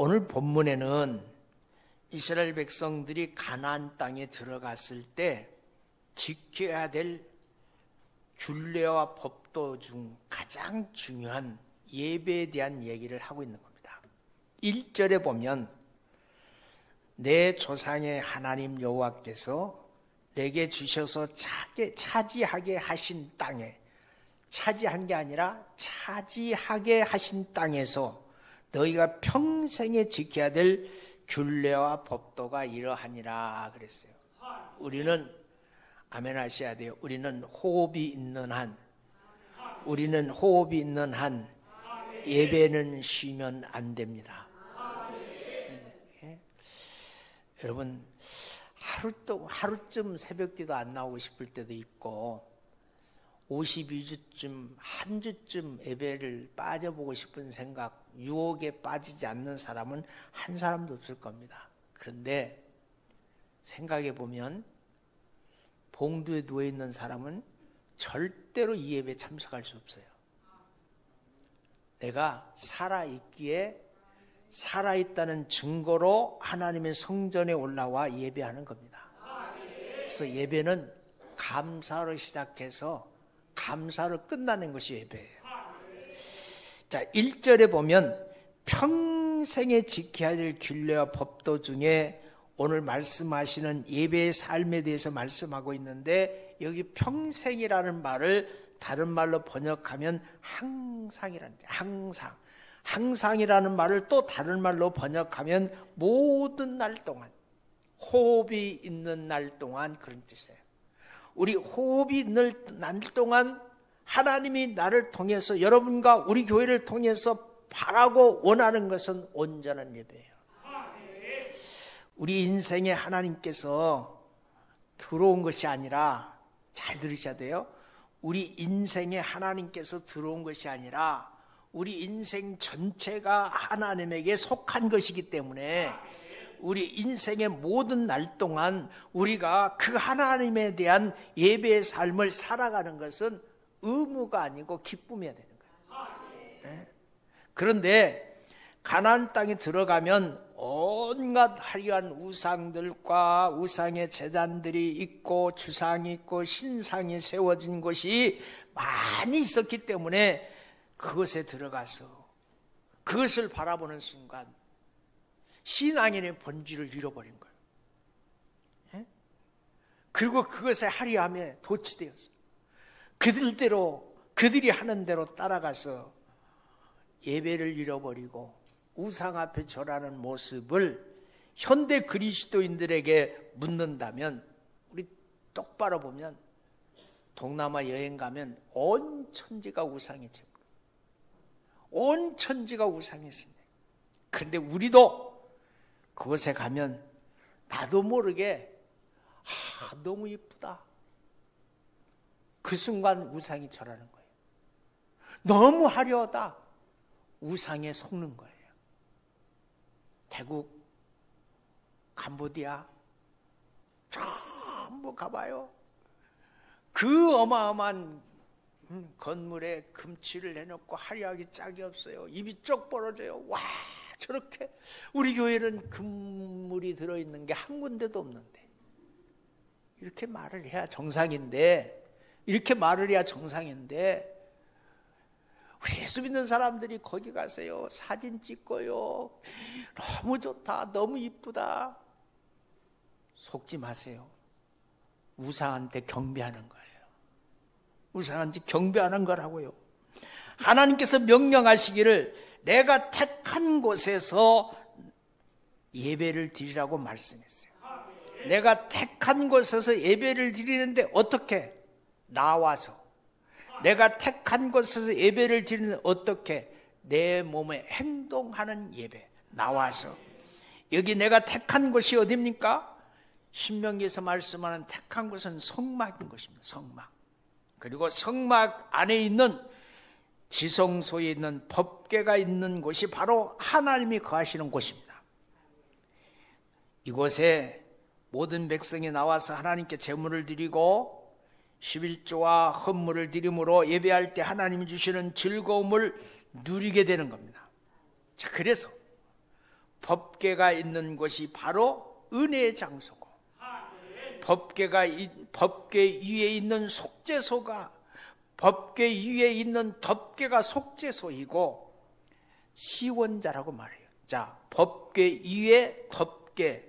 오늘 본문에는 이스라엘 백성들이 가나안 땅에 들어갔을 때 지켜야 될 율례와 법도 중 가장 중요한 예배에 대한 얘기를 하고 있는 겁니다. 1절에 보면 내 조상의 하나님 여호와께서 내게 주셔서 차지하게 하신 땅에, 차지한 게 아니라 차지하게 하신 땅에서 너희가 평생에 지켜야 될 율례와 법도가 이러하니라 그랬어요. 우리는 아멘 하셔야 돼요. 우리는 호흡이 있는 한 예배는 쉬면 안 됩니다. 여러분, 하루쯤 새벽기도 안 나오고 싶을 때도 있고 52주쯤 한 주쯤 예배를 빠져보고 싶은 생각, 유혹에 빠지지 않는 사람은 한 사람도 없을 겁니다. 그런데 생각해 보면 봉두에 누워있는 사람은 절대로 이 예배에 참석할 수 없어요. 내가 살아있기에 살아있다는 증거로 하나님의 성전에 올라와 예배하는 겁니다. 그래서 예배는 감사로 시작해서 감사로 끝나는 것이 예배예요. 자, 1절에 보면 평생에 지켜야 될 율례와 법도 중에 오늘 말씀하시는 예배의 삶에 대해서 말씀하고 있는데, 여기 평생이라는 말을 다른 말로 번역하면 항상이라는 게, 항상이라는 말을 또 다른 말로 번역하면 모든 날 동안, 호흡이 있는 날 동안, 그런 뜻이에요. 우리 호흡이 있는 날 동안 하나님이 나를 통해서, 여러분과 우리 교회를 통해서 바라고 원하는 것은 온전한 예배예요. 우리 인생에 하나님께서 들어온 것이 아니라, 잘 들으셔야 돼요. 우리 인생에 하나님께서 들어온 것이 아니라 우리 인생 전체가 하나님에게 속한 것이기 때문에 우리 인생의 모든 날 동안 우리가 그 하나님에 대한 예배의 삶을 살아가는 것은 의무가 아니고 기쁨이어야 되는 거예요. 그런데 가나안 땅에 들어가면 온갖 화려한 우상들과 우상의 제단들이 있고 주상이 있고 신상이 세워진 곳이 많이 있었기 때문에 그것에 들어가서 그것을 바라보는 순간 신앙인의 본질을 잃어버린 거예요. 그리고 그것의 화려함에 도취되었어요. 그들이 하는 대로 따라가서 예배를 잃어버리고 우상 앞에 절하는 모습을 현대 그리스도인들에게 묻는다면, 우리 똑바로 보면 동남아 여행 가면 온 천지가 우상이 지고 온 천지가 우상이 있습니다. 그런데 우리도 그곳에 가면 나도 모르게 너무 이쁘다, 그 순간 우상이 절하는 거예요. 너무 화려하다, 우상에 속는 거예요. 태국, 캄보디아 전부 가봐요. 그 어마어마한 건물에 금치를 해놓고 화려하기 짝이 없어요. 입이 쩍 벌어져요. 와, 저렇게 우리 교회는 금물이 들어있는 게 한 군데도 없는데, 이렇게 말을 해야 정상인데, 예수 믿는 사람들이 거기 가세요. 사진 찍고요. 너무 좋다, 너무 이쁘다. 속지 마세요. 우상한테 경배하는 거예요. 우상한테 경배하는 거라고요. 하나님께서 명령하시기를 내가 택한 곳에서 예배를 드리라고 말씀했어요. 내가 택한 곳에서 예배를 드리는데 어떻게? 나와서. 내가 택한 곳에서 예배를 드리는 어떻게? 내 몸에 행동하는 예배. 나와서. 여기 내가 택한 곳이 어디입니까? 신명기에서 말씀하는 택한 곳은 성막인 것입니다. 성막. 그리고 성막 안에 있는 지성소에 있는 법궤가 있는 곳이 바로 하나님이 거하시는 곳입니다. 이곳에 모든 백성이 나와서 하나님께 제물을 드리고 11조와 헌물을 드림으로 예배할 때 하나님이 주시는 즐거움을 누리게 되는 겁니다. 자, 그래서 법궤가 있는 곳이 바로 은혜의 장소고, 법궤 위에 있는 속죄소가, 법궤 위에 있는 덮궤가 속죄소이고 시원자라고 말해요. 자, 법궤 위에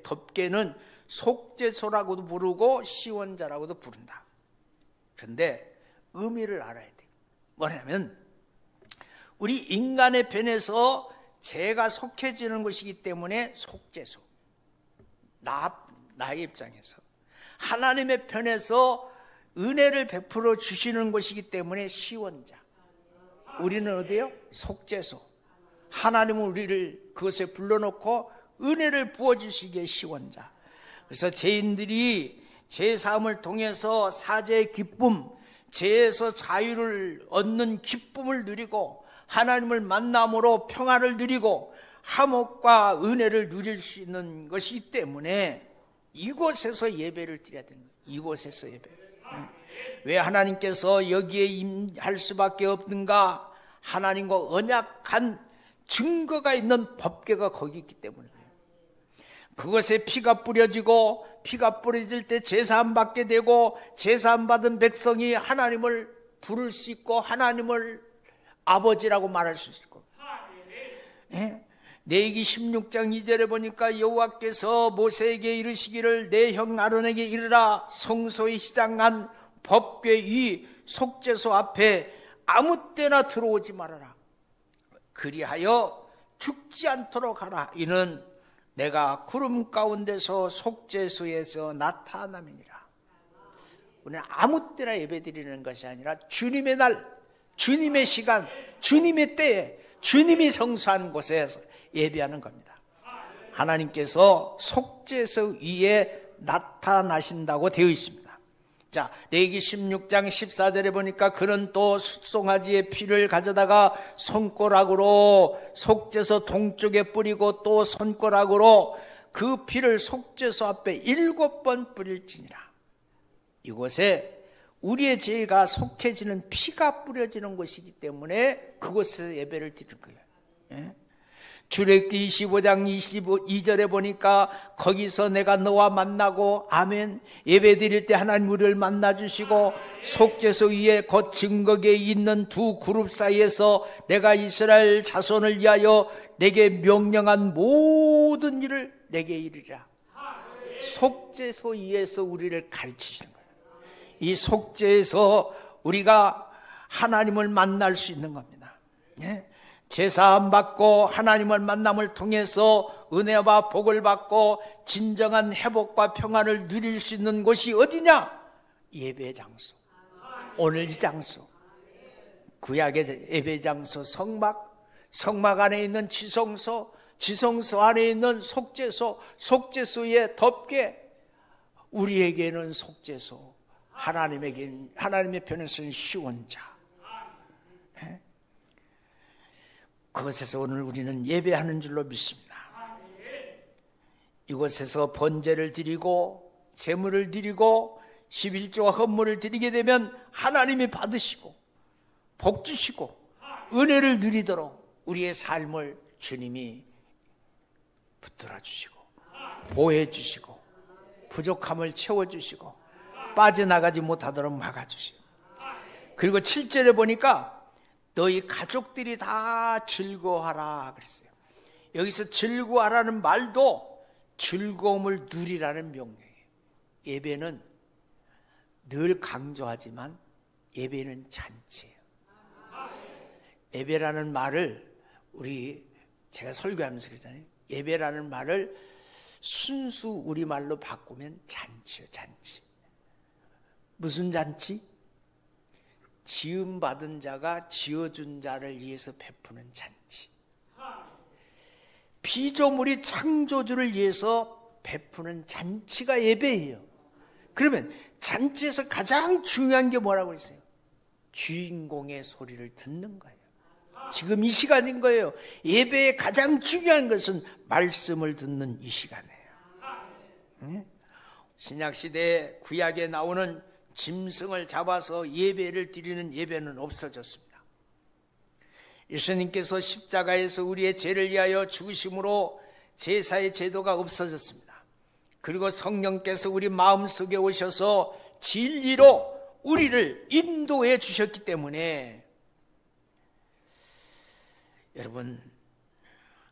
덮궤는 속죄소라고도 부르고 시원자라고도 부른다. 그런데 의미를 알아야 돼요. 뭐냐면 우리 인간의 편에서 죄가 속해지는 것이기 때문에 속죄소. 나의 입장에서 하나님의 편에서 은혜를 베풀어 주시는 것이기 때문에 시원자. 우리는 어디요? 속죄소. 하나님은 우리를 그것에 불러놓고 은혜를 부어주시기에 시원자. 그래서 죄인들이 죄사함을 통해서 사죄의 기쁨, 죄에서 자유를 얻는 기쁨을 누리고 하나님을 만남으로 평화를 누리고 화목과 은혜를 누릴 수 있는 것이기 때문에 이곳에서 예배를 드려야 되는 거예요. 이곳에서 예배. 왜 하나님께서 여기에 임할 수밖에 없는가? 하나님과 언약한 증거가 있는 법궤가 거기 있기 때문에 그래요. 그것에 피가 뿌려지고 피가 뿌려질 때 제사함 받게 되고 제사함 받은 백성이 하나님을 부를 수 있고 하나님을 아버지라고 말할 수 있고. 레위기 16장 2절에 보니까 여호와께서 모세에게 이르시기를 내 형 아론에게 이르라 성소에 시장한 법궤 위 속죄소 앞에 아무 때나 들어오지 말아라. 그리하여 죽지 않도록 하라. 이는 내가 구름 가운데서 속죄소에서 나타남이니라. 우리는 아무 때나 예배드리는 것이 아니라 주님의 날, 주님의 시간, 주님의 때에 주님이 성수한 곳에서 예배하는 겁니다. 하나님께서 속죄소 위에 나타나신다고 되어 있습니다. 자, 레위기 16장 14절에 보니까 그는 또 숫송아지의 피를 가져다가 손가락으로 속죄소 동쪽에 뿌리고 또 손가락으로 그 피를 속죄소 앞에 7번 뿌릴지니라. 이곳에 우리의 죄가 속해지는 피가 뿌려지는 곳이기 때문에 그곳에서 예배를 드리는 거예요. 출애굽기 25장 22절에 보니까 거기서 내가 너와 만나고 아멘 예배 드릴 때 하나님 우리를 만나주시고 속죄소 위에 곧 증거궤에 있는 두 그룹 사이에서 내가 이스라엘 자손을 위하여 내게 명령한 모든 일을 내게 이르리라. 속죄소 위에서 우리를 가르치시는 거예요. 이 속죄에서 우리가 하나님을 만날 수 있는 겁니다. 제사함 받고 하나님을 만남을 통해서 은혜와 복을 받고 진정한 회복과 평안을 누릴 수 있는 곳이 어디냐? 예배 장소. 오늘 이 장소. 구약의 예배 장소 성막, 성막 안에 있는 지성소, 지성소 안에 있는 속죄소, 속죄소의 덮개. 우리에게는 속죄소, 하나님의 편에서는 시원자. 그것에서 오늘 우리는 예배하는 줄로 믿습니다. 이곳에서 번제를 드리고 제물을 드리고 11조와 헌물을 드리게 되면 하나님이 받으시고 복 주시고 은혜를 누리도록 우리의 삶을 주님이 붙들어 주시고 보호해 주시고 부족함을 채워주시고 빠져나가지 못하도록 막아주시고, 그리고 7절에 보니까 너희 가족들이 다 즐거워하라 그랬어요. 여기서 즐거워하라는 말도 즐거움을 누리라는 명령이에요. 예배는 늘 강조하지만 예배는 잔치예요. 예배라는 말을 제가 설교하면서 그러잖아요. 예배라는 말을 순수 우리말로 바꾸면 잔치요, 잔치. 무슨 잔치? 지음받은 자가 지어준 자를 위해서 베푸는 잔치. 피조물이 창조주를 위해서 베푸는 잔치가 예배예요. 그러면 잔치에서 가장 중요한 게 뭐라고 했어요? 주인공의 소리를 듣는 거예요. 지금 이 시간인 거예요. 예배의 가장 중요한 것은 말씀을 듣는 이 시간이에요. 신약시대 구약에 나오는 짐승을 잡아서 예배를 드리는 예배는 없어졌습니다. 예수님께서 십자가에서 우리의 죄를 위하여 죽으심으로 제사의 제도가 없어졌습니다. 그리고 성령께서 우리 마음속에 오셔서 진리로 우리를 인도해 주셨기 때문에 여러분,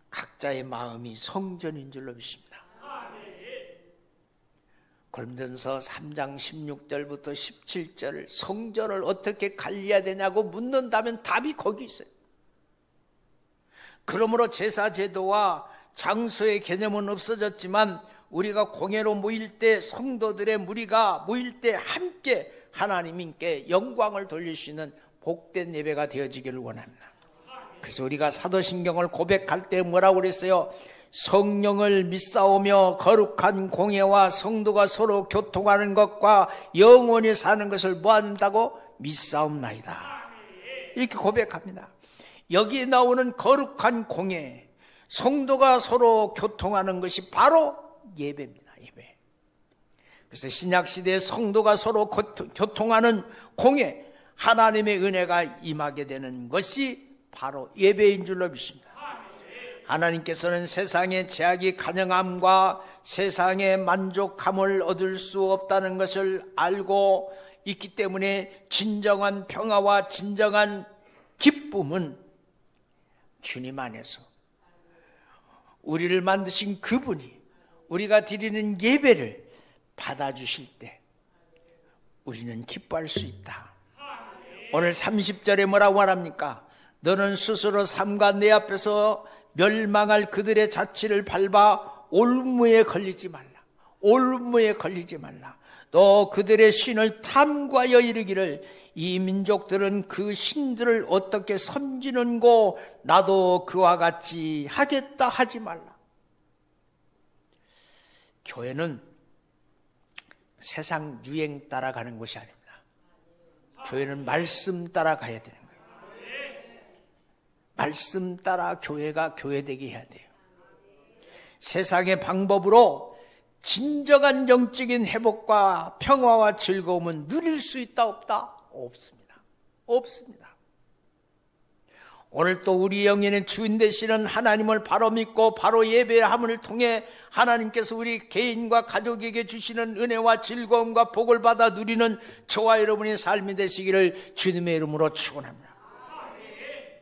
각자의 마음이 성전인 줄로 믿습니다. 고린도전서 3장 16절부터 17절, 성전을 어떻게 관리해야 되냐고 묻는다면 답이 거기 있어요. 그러므로 제사 제도와 장소의 개념은 없어졌지만 우리가 공회로 모일 때, 성도들의 무리가 모일 때 함께 하나님께 영광을 돌릴 수 있는 복된 예배가 되어지기를 원합니다. 그래서 우리가 사도신경을 고백할 때 뭐라고 그랬어요? 성령을 믿사오며 거룩한 공회와 성도가 서로 교통하는 것과 영원히 사는 것을 뭐한다고? 믿사옵나이다. 이렇게 고백합니다. 여기에 나오는 거룩한 공회, 성도가 서로 교통하는 것이 바로 예배입니다. 예배. 그래서 신약시대에 성도가 서로 교통하는 공회, 하나님의 은혜가 임하게 되는 것이 바로 예배인 줄로 믿습니다. 하나님께서는 세상의 제약이 가능함과 세상의 만족함을 얻을 수 없다는 것을 알고 있기 때문에 진정한 평화와 진정한 기쁨은 주님 안에서, 우리를 만드신 그분이 우리가 드리는 예배를 받아주실 때 우리는 기뻐할 수 있다. 오늘 30절에 뭐라고 말합니까? 너는 스스로 삼가 내 앞에서 멸망할 그들의 자취를 밟아 올무에 걸리지 말라. 올무에 걸리지 말라. 너 그들의 신을 탐구하여 이르기를 이 민족들은 그 신들을 어떻게 섬기는고 나도 그와 같이 하겠다 하지 말라. 교회는 세상 유행 따라가는 것이 아닙니다. 교회는 말씀 따라가야 되는 거예요. 말씀 따라 교회가 교회되게 해야 돼요. 세상의 방법으로 진정한 영적인 회복과 평화와 즐거움은 누릴 수 있다 없다? 없습니다. 없습니다. 오늘 또 우리 영혼의 주인 되시는 하나님을 바로 믿고 바로 예배함을 통해 하나님께서 우리 개인과 가족에게 주시는 은혜와 즐거움과 복을 받아 누리는 저와 여러분의 삶이 되시기를 주님의 이름으로 축원합니다.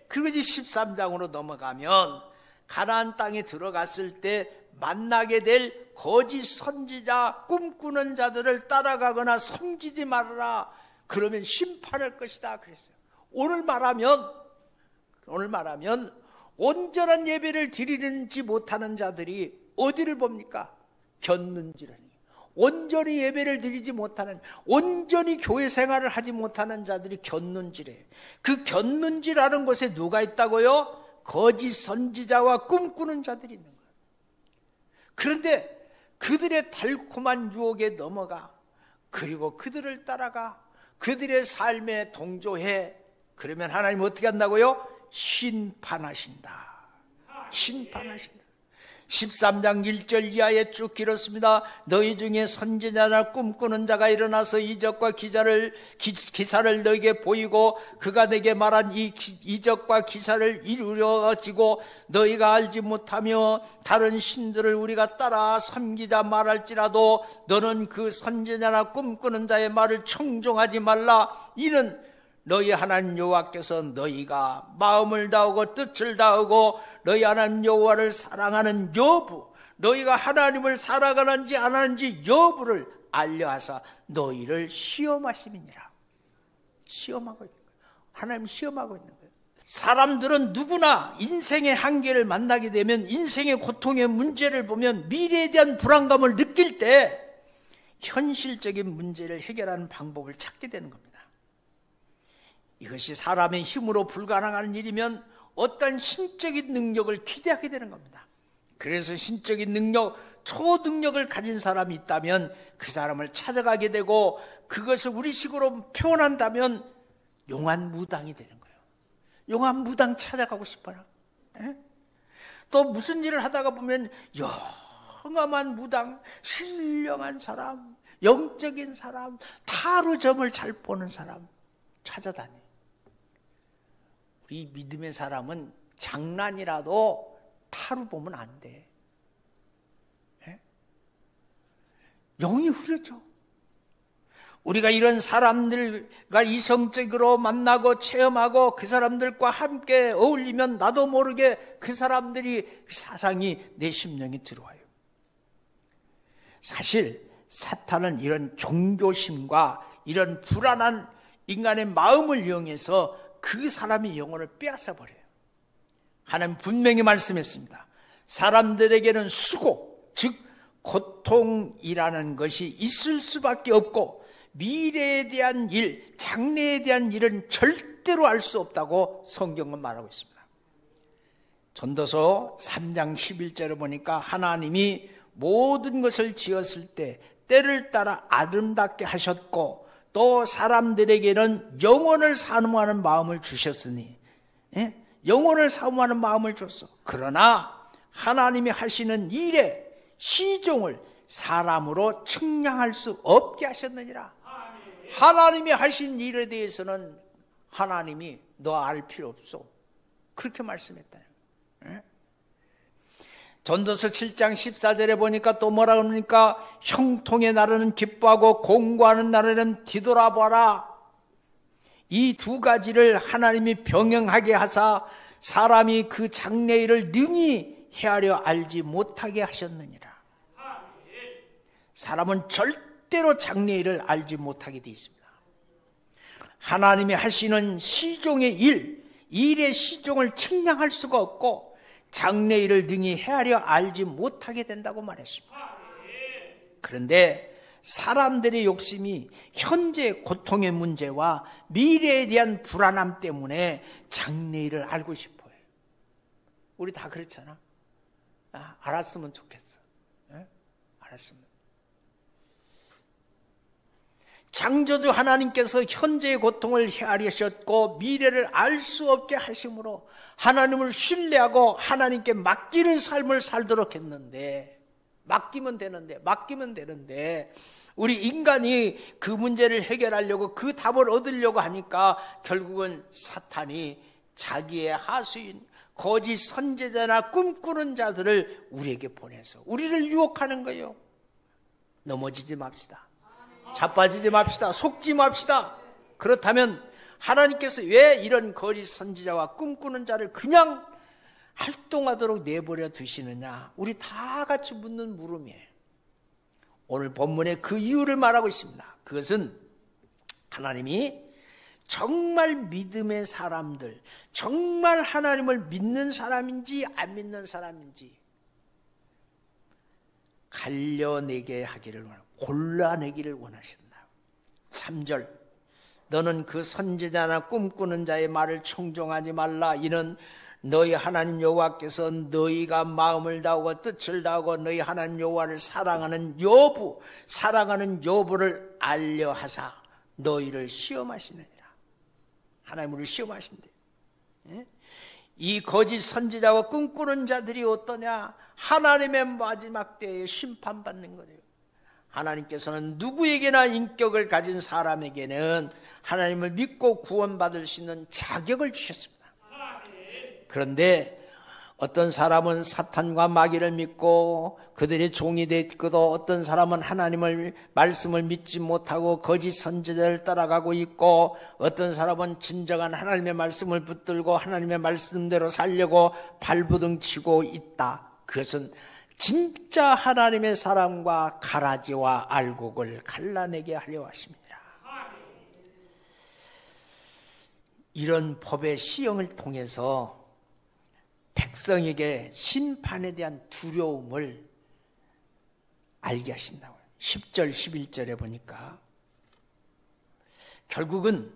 그리고 이제 13장으로 넘어가면 가나안 땅에 들어갔을 때 만나게 될 거짓 선지자, 꿈꾸는 자들을 따라가거나 섬기지 말아라. 그러면 심판할 것이다 그랬어요. 오늘 말하면 온전한 예배를 드리지 못하는 자들이 어디를 봅니까? 곁눈질하니. 온전히 예배를 드리지 못하는, 온전히 교회 생활을 하지 못하는 자들이 곁눈질해. 그 곁눈질하는 곳에 누가 있다고요? 거짓 선지자와 꿈꾸는 자들이 있는 거예요. 그런데 그들의 달콤한 유혹에 넘어가, 그리고 그들을 따라가, 그들의 삶에 동조해. 그러면 하나님 어떻게 한다고요? 심판하신다. 심판하신다. 13장 1절 이하에 쭉 길었습니다. 너희 중에 선지자나 꿈꾸는 자가 일어나서 이적과 기사를 너에게 보이고 그가 내게 말한 이 이적과 기사를 이루어지고 너희가 알지 못하며 다른 신들을 우리가 따라 섬기자 말할지라도 너는 그 선지자나 꿈꾸는 자의 말을 청종하지 말라. 이는 너희 하나님 여호와께서 너희가 마음을 다하고 뜻을 다하고 너희 하나님 여호와를 사랑하는 여부, 너희가 하나님을 사랑하는지 안 하는지 여부를 알려하사 너희를 시험하심이니라. 시험하고 있는 거예요. 하나님 시험하고 있는 거예요. 사람들은 누구나 인생의 한계를 만나게 되면, 인생의 고통의 문제를 보면, 미래에 대한 불안감을 느낄 때 현실적인 문제를 해결하는 방법을 찾게 되는 겁니다. 이것이 사람의 힘으로 불가능한 일이면 어떤 신적인 능력을 기대하게 되는 겁니다. 그래서 신적인 능력, 초능력을 가진 사람이 있다면 그 사람을 찾아가게 되고, 그것을 우리식으로 표현한다면 용한무당이 되는 거예요. 용한무당 찾아가고 싶어요. 에? 또 무슨 일을 하다가 보면 영험한 무당, 신령한 사람, 영적인 사람, 타로점을 잘 보는 사람 찾아다녀요. 우리 믿음의 사람은 장난이라도 타로 보면 안 돼. 영이 흐르죠. 우리가 이런 사람들과 이성적으로 만나고 체험하고 그 사람들과 함께 어울리면 나도 모르게 그 사람들이 사상이 내 심령에 들어와요. 사실 사탄은 이런 종교심과 이런 불안한 인간의 마음을 이용해서 그 사람의 영혼을 빼앗아 버려요. 하나님 분명히 말씀했습니다. 사람들에게는 수고, 즉 고통이라는 것이 있을 수밖에 없고 미래에 대한 일, 장래에 대한 일은 절대로 알 수 없다고 성경은 말하고 있습니다. 전도서 3장 11절에 보니까 하나님이 모든 것을 지었을 때 때를 따라 아름답게 하셨고 또 사람들에게는 영원을 사모하는 마음을 주셨으니, 영원을 사모하는 마음을 줬어. 그러나 하나님이 하시는 일에 시종을 사람으로 측량할 수 없게 하셨느니라. 하나님이 하신 일에 대해서는 하나님이 너 알 필요 없어. 그렇게 말씀했다. 전도서 7장 14절에 보니까 또 뭐라 그럽니까? 형통의 날에는 기뻐하고 공고하는 날에는 뒤돌아보라. 이 두 가지를 하나님이 병행하게 하사 사람이 그 장래일을 능히 헤아려 알지 못하게 하셨느니라. 사람은 절대로 장래일을 알지 못하게 되어 있습니다. 하나님이 하시는 시종의 일의 시종을 측량할 수가 없고 장래일을 능히 헤아려 알지 못하게 된다고 말했습니다. 그런데 사람들의 욕심이 현재의 고통의 문제와 미래에 대한 불안함 때문에 장래일을 알고 싶어요. 우리 다 그렇잖아. 알았으면 좋겠어. 알았으면. 창조주 하나님께서 현재의 고통을 헤아리셨고 미래를 알 수 없게 하심으로 하나님을 신뢰하고 하나님께 맡기는 삶을 살도록 했는데, 맡기면 되는데 우리 인간이 그 문제를 해결하려고 그 답을 얻으려고 하니까 결국은 사탄이 자기의 하수인 거짓 선지자나 꿈꾸는 자들을 우리에게 보내서 우리를 유혹하는 거예요. 넘어지지 맙시다. 자빠지지 맙시다. 속지 맙시다. 그렇다면 하나님께서 왜 이런 거짓 선지자와 꿈꾸는 자를 그냥 활동하도록 내버려 두시느냐? 우리 다 같이 묻는 물음이에요. 오늘 본문에 그 이유를 말하고 있습니다. 그것은 하나님이 정말 믿음의 사람들, 정말 하나님을 믿는 사람인지 안 믿는 사람인지 갈려내게 하기를 원하고 골라내기를 원하신다. 3절, 너는 그 선지자나 꿈꾸는 자의 말을 청종하지 말라. 이는 너희 하나님 여호와께서 너희가 마음을 다하고 뜻을 다하고 너희 하나님 여호와를 사랑하는 여부를 알려하사 너희를 시험하시느니라. 하나님 우리를 시험하신대. 이 거짓 선지자와 꿈꾸는 자들이 어떠냐? 하나님의 마지막 때에 심판받는 거예요. 하나님께서는 누구에게나 인격을 가진 사람에게는 하나님을 믿고 구원받을 수 있는 자격을 주셨습니다. 그런데 어떤 사람은 사탄과 마귀를 믿고 그들의 종이 됐고도 어떤 사람은 하나님의 말씀을 믿지 못하고 거짓 선지자를 따라가고 있고 어떤 사람은 진정한 하나님의 말씀을 붙들고 하나님의 말씀대로 살려고 발부둥 치고 있다. 그것은 진짜 하나님의 사람과 가라지와 알곡을 갈라내게 하려 하십니다. 이런 법의 시행을 통해서 백성에게 심판에 대한 두려움을 알게 하신다고요. 10절 11절에 보니까 결국은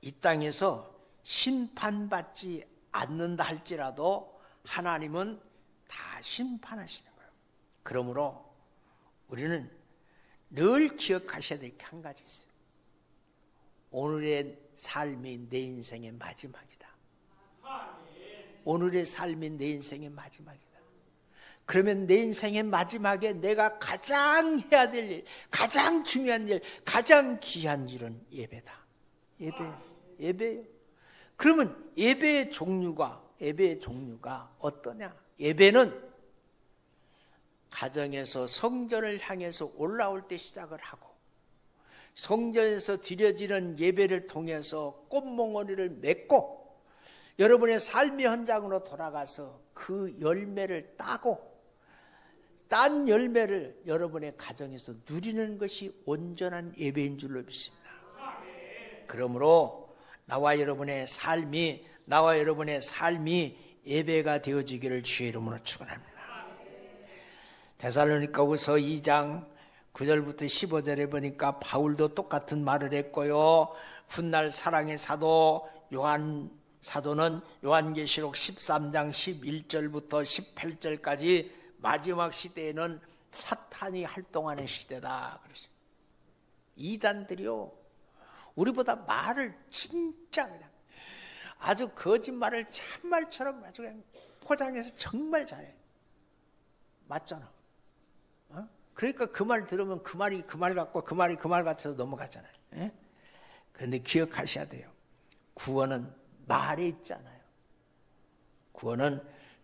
이 땅에서 심판받지 않는다 할지라도 하나님은 다 심판하시는 거예요. 그러므로 우리는 늘 기억하셔야 될 게 한 가지 있어요. 오늘의 삶이 내 인생의 마지막이다. 오늘의 삶이 내 인생의 마지막이다. 그러면 내 인생의 마지막에 내가 가장 해야 될 일, 가장 중요한 일, 가장 귀한 일은 예배다. 예배예요. 그러면 예배의 종류가 어떠냐? 예배는 가정에서 성전을 향해서 올라올 때 시작을 하고 성전에서 드려지는 예배를 통해서 꽃몽오리를 맺고 여러분의 삶의 현장으로 돌아가서 그 열매를 따고 딴 열매를 여러분의 가정에서 누리는 것이 온전한 예배인 줄로 믿습니다. 그러므로 나와 여러분의 삶이 예배가 되어지기를 주의 이름으로 축원합니다. 데살로니가후서 2장 9절부터 15절에 보니까 바울도 똑같은 말을 했고요. 훗날 사랑의 사도 요한 사도는 요한계시록 13장 11절부터 18절까지 마지막 시대에는 사탄이 활동하는 시대다 그랬어요. 이단들이요, 우리보다 말을 진짜 그냥 아주 거짓말을 참말처럼 아주 그냥 포장해서 정말 잘해. 맞잖아. 어? 그러니까 그 말 들으면 그 말이 그 말 같고 그 말이 그 말 같아서 넘어가잖아요. 예? 그런데 기억하셔야 돼요. 구원은 말에 있잖아요. 구원은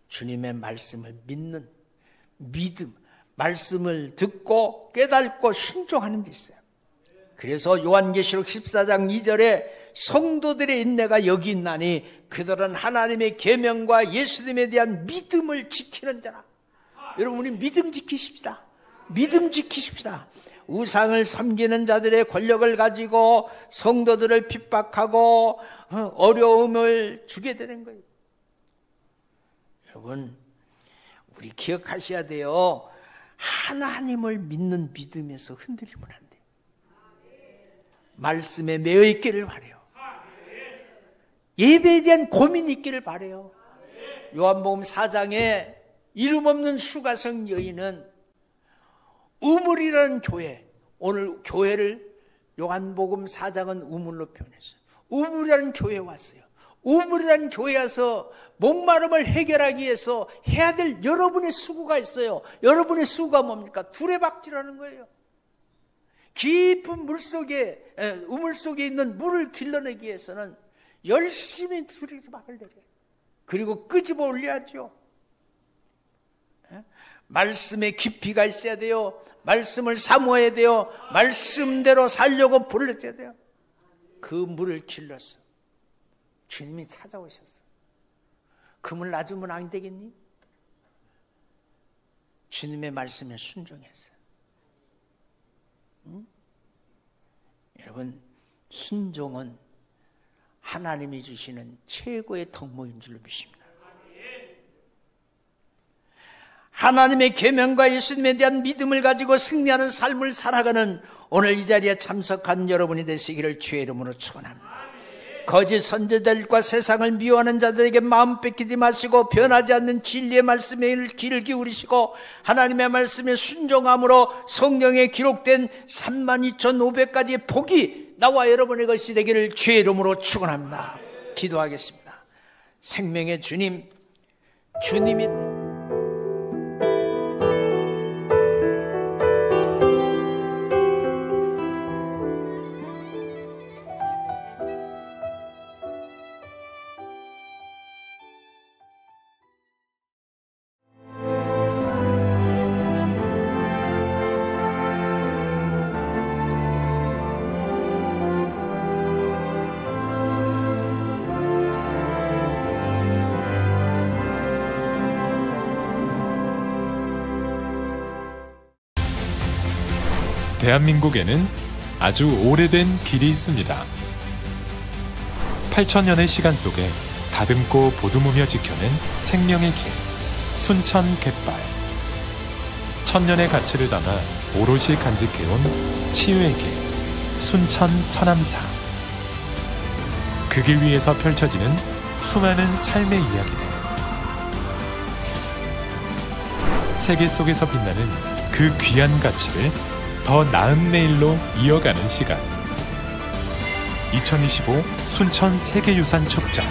주님의 말씀을 믿는 믿음, 말씀을 듣고 깨닫고 순종하는 데 있어요. 그래서 요한계시록 14장 2절에 성도들의 인내가 여기 있나니 그들은 하나님의 계명과 예수님에 대한 믿음을 지키는 자라. 여러분, 우리 믿음 지키십시다. 믿음 지키십시다. 우상을 섬기는 자들의 권력을 가지고 성도들을 핍박하고 어려움을 주게 되는 거예요. 여러분, 우리 기억하셔야 돼요. 하나님을 믿는 믿음에서 흔들리면 안 돼요. 말씀에 매여 있기를 바라요. 예배에 대한 고민이 있기를 바라요. 요한복음 4장에 이름 없는 수가성 여인은 우물이라는 교회, 오늘 교회를 요한복음 4장은 우물로 표현했어요. 우물이라는 교회에 왔어요. 우물이라는 교회에 와서 목마름을 해결하기 위해서 해야 될 여러분의 수고가 있어요. 여러분의 수고가 뭡니까? 두레박질하는 거예요. 깊은 우물 속에 있는 물을 길러내기 위해서는 열심히 두레박을 내려요. 그리고 끄집어 올려야죠. 말씀에 깊이가 있어야 돼요. 말씀을 사모해야 돼요. 말씀대로 살려고 불렀어야 돼요. 그 물을 길렀어. 주님이 찾아오셨어. 그 물 놔주면 안 되겠니? 주님의 말씀에 순종했어. 응? 여러분, 순종은 하나님이 주시는 최고의 덕목인 줄로 믿습니다. 하나님의 계명과 예수님에 대한 믿음을 가지고 승리하는 삶을 살아가는 오늘 이 자리에 참석한 여러분이 되시기를 주의 이름으로 축원합니다. 거짓 선지자들과 세상을 미워하는 자들에게 마음 뺏기지 마시고 변하지 않는 진리의 말씀에 귀를 기울이시고 하나님의 말씀에 순종함으로 성경에 기록된 32,500가지의 복이 나와 여러분의 것이 되기를 주의 이름으로 축원합니다. 기도하겠습니다. 생명의 주님, 주님이 대한민국에는 아주 오래된 길이 있습니다. 8,000년의 시간 속에 다듬고 보듬으며 지켜낸 생명의 길, 순천 갯발. 1,000년의 가치를 담아 오롯이 간직해온 치유의 길, 순천 서남사. 그 길 위에서 펼쳐지는 수많은 삶의 이야기들. 세계 속에서 빛나는 그 귀한 가치를 더 나은 내일로 이어가는 시간. 2025 순천 세계유산 축전.